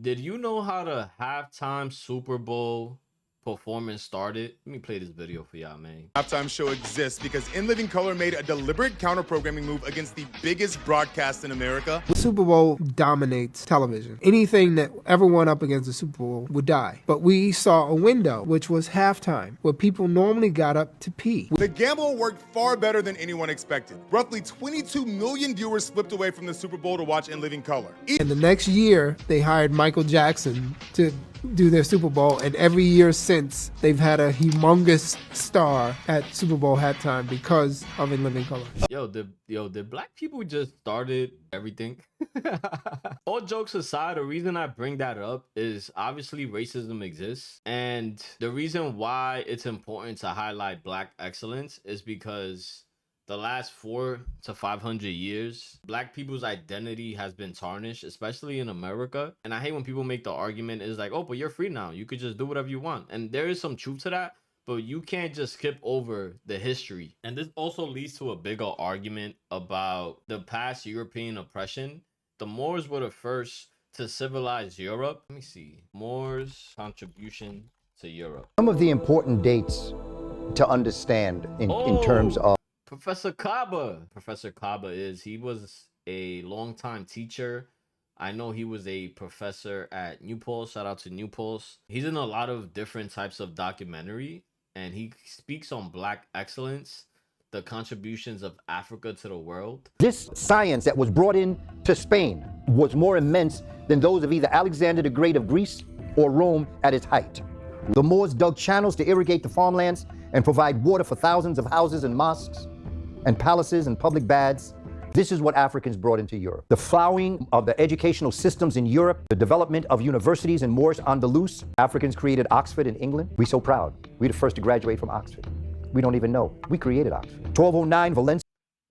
did you know how the halftime Super Bowl performance started? Let me play this video for y'all, man. Halftime show exists because In Living Color made a deliberate counter-programming move against the biggest broadcast in America. The Super Bowl dominates television. Anything that ever went up against the Super Bowl would die. But we saw a window, which was halftime, where people normally got up to pee. The gamble worked far better than anyone expected. Roughly 22 million viewers flipped away from the Super Bowl to watch In Living Color. And the next year, they hired Michael Jackson to do their Super Bowl, and every year since, they've had a humongous star at Super Bowl halftime because of In Living Color. Yo, did black people just started everything? All jokes aside, the reason I bring that up is obviously racism exists, and the reason why it's important to highlight black excellence is because the last 400 to 500 years, black people's identity has been tarnished, especially in America. And I hate when people make the argument is like, oh, but you're free now. You could just do whatever you want. And there is some truth to that, but you can't just skip over the history. And this also leads to a bigger argument about the past European oppression. The Moors were the first to civilize Europe. Let me see. Moors' contribution to Europe. Some of the important dates to understand in terms of Professor Kaba he was a longtime teacher. I know he was a professor at New Pulse. Shout out to New Pulse. He's in a lot of different types of documentary, and he speaks on black excellence, the contributions of Africa to the world. This science that was brought in to Spain was more immense than those of either Alexander the Great of Greece or Rome at its height. The Moors dug channels to irrigate the farmlands and provide water for thousands of houses and mosques and palaces and public baths. This is what Africans brought into Europe. The flowering of the educational systems in Europe, the development of universities in Moorish Andalus. Africans created Oxford in England. We're so proud. We're the first to graduate from Oxford. We don't even know. We created Oxford. 1209, Valencia.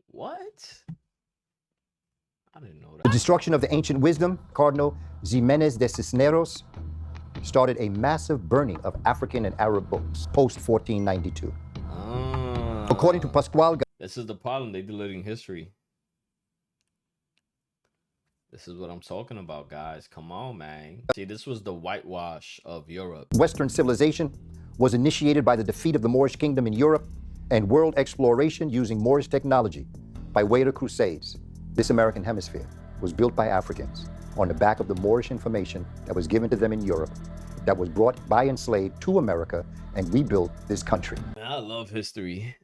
What? I didn't know that. The destruction of the ancient wisdom, Cardinal Ximenes de Cisneros, started a massive burning of African and Arab books post 1492. According to Pascual. This is the problem. They deleting history. This is what I'm talking about, guys. Come on, man. See, this was the whitewash of Europe. Western civilization was initiated by the defeat of the Moorish kingdom in Europe and world exploration using Moorish technology by way of the Crusades. This American hemisphere was built by Africans on the back of the Moorish information that was given to them in Europe, that was brought by enslaved to America, and we built this country. Man, I love history.